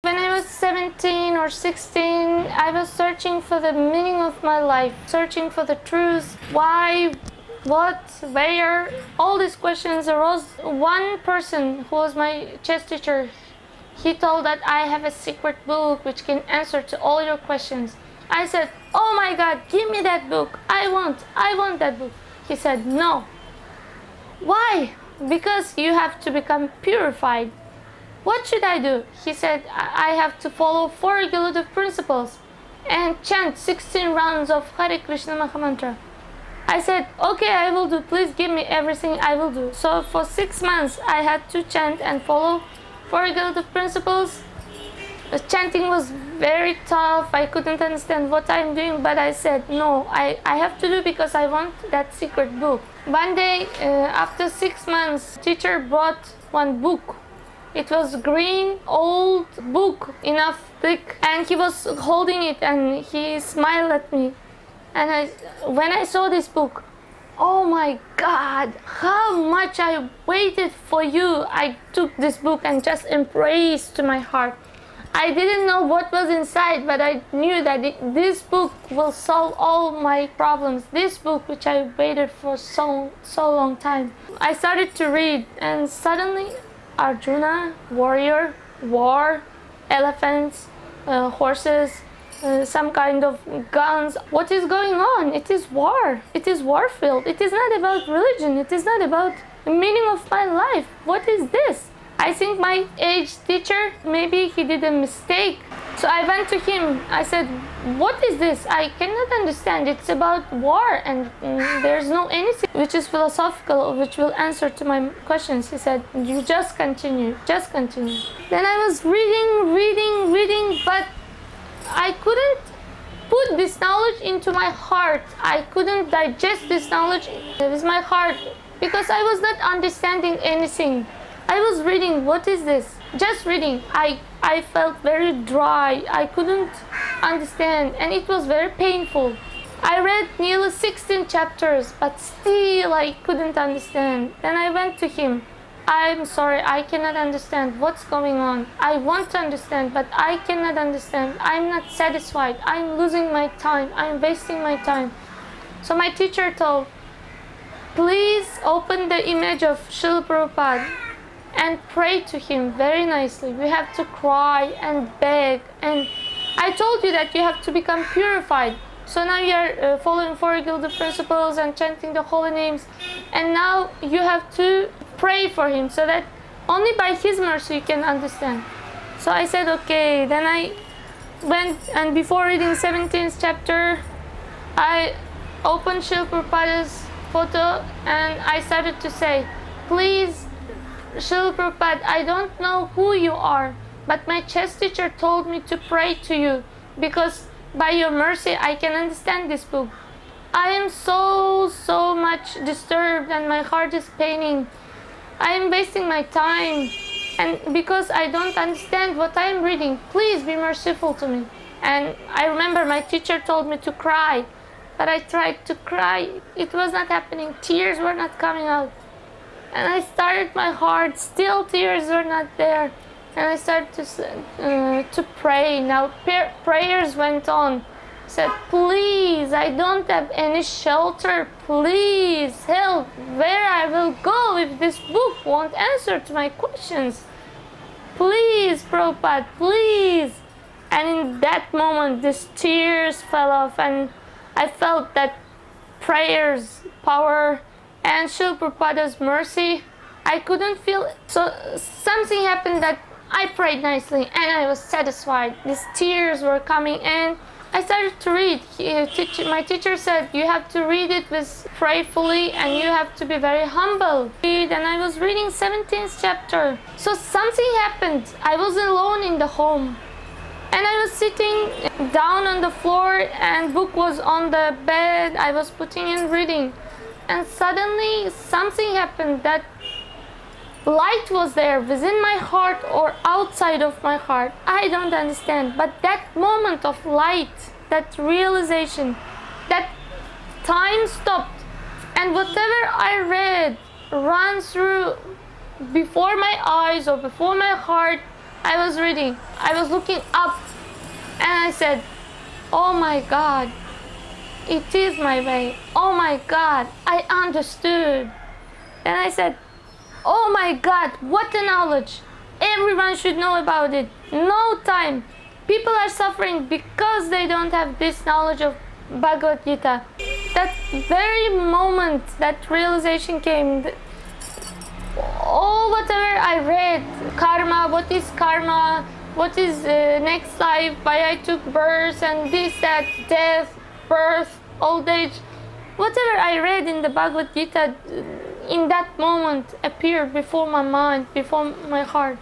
When I was 17 or 16, I was searching for the meaning of my life, searching for the truth. Why, what, where? All these questions arose. One person who was my chess teacher, he told that I have a secret book which can answer to all your questions. I said, oh my God, give me that book. I want that book. He said, no. Why? Because you have to become purified. What should I do? He said, I have to follow 4 regulative principles and chant 16 rounds of Hare Krishna Mahamantra. I said, okay, I will do. Please give me everything, I will do. So for 6 months, I had to chant and follow 4 regulative principles. The chanting was very tough. I couldn't understand what I'm doing, but I said, no, I have to do because I want that secret book. One day, after 6 months, teacher brought one book. It was green, old book, enough thick, and he was holding it and he smiled at me. And when I saw this book, oh my God, how much I waited for you. I took this book and just embraced to my heart. I didn't know what was inside, but I knew that this book will solve all my problems. This book which I waited for so long time. I started to read, and suddenly Arjuna, warrior, war, elephants, horses, some kind of guns. What is going on? It is war. It is war-filled. It is not about religion. It is not about the meaning of my life. What is this? I think my age teacher, maybe he did a mistake. So I went to him. I said, what is this? I cannot understand. It's about war and there's no anything which is philosophical which will answer to my questions. He said, you just continue, just continue. Then I was reading, but I couldn't put this knowledge into my heart. I couldn't digest this knowledge with my heart because I was not understanding anything. I was reading, what is this? Just reading. I felt very dry. I couldn't understand, and it was very painful. I read nearly 16 chapters, but still I couldn't understand. Then I went to him. I'm sorry, I cannot understand what's going on. I want to understand, but I cannot understand. I'm not satisfied. I'm losing my time. I'm wasting my time. So my teacher told, please open the image of Srila Prabhupada and pray to him very nicely. We have to cry and beg. And I told you that you have to become purified. So now you are following 4 regulative principles and chanting the holy names. And now you have to pray for him so that only by his mercy you can understand. So I said, okay. Then I went, and before reading 17th chapter, I opened Srila Prabhupada's photo and I started to say, please, Srila Prabhupada, I don't know who you are, but my chess teacher told me to pray to you because by your mercy I can understand this book. I am so much disturbed and my heart is paining. I am wasting my time, and because I don't understand what I am reading, please be merciful to me. And I remember my teacher told me to cry, but I tried to cry. It was not happening. Tears were not coming out. And I started my heart, still tears were not there. And I started to pray. Now prayers went on. I said, please, I don't have any shelter. Please help. Where I will go if this book won't answer to my questions? Please, Prabhupada, please. And in that moment, these tears fell off, and I felt that prayers, power, and Srila Prabhupada's mercy, I couldn't feel it. So something happened that I prayed nicely and I was satisfied. These tears were coming and I started to read. My teacher said, you have to read it with prayerfully and you have to be very humble. And I was reading 17th chapter. So something happened. I was alone in the home. And I was sitting down on the floor and book was on the bed. I was putting in reading. And suddenly something happened that light was there within my heart or outside of my heart. I don't understand. But that moment of light, that realization, that time stopped. And whatever I read ran through before my eyes or before my heart I was reading, I was looking up, and I said, oh my God, it is my way. Oh my God, I understood. And I said, oh my God, what a knowledge. Everyone should know about it. No time. People are suffering because they don't have this knowledge of Bhagavad Gita. That very moment that realization came, all whatever I read, karma, what is next life, why I took birth, and this, that, death, birth, old age, whatever I read in the Bhagavad Gita, in that moment appeared before my mind, before my heart.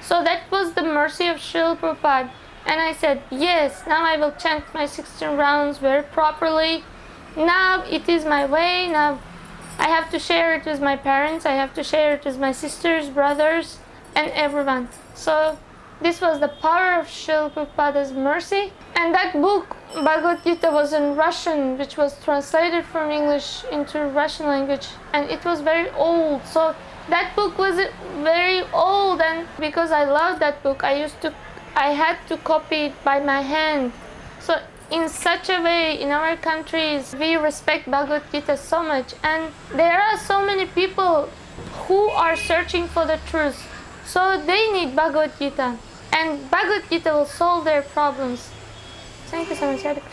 So that was the mercy of Srila Prabhupada. And I said, yes, now I will chant my 16 rounds very properly. Now it is my way. Now I have to share it with my parents. I have to share it with my sisters, brothers, and everyone. So this was the power of Srila Prabhupada's mercy. And that book, Bhagavad Gita, was in Russian, which was translated from English into Russian language. And it was very old. So that book was very old. And because I loved that book, I had to copy it by my hand. So in such a way, in our countries, we respect Bhagavad Gita so much. And there are so many people who are searching for the truth. So they need Bhagavad Gita. And Bhagavad Gita will solve their problems. Thank you so much, Hare Krishna.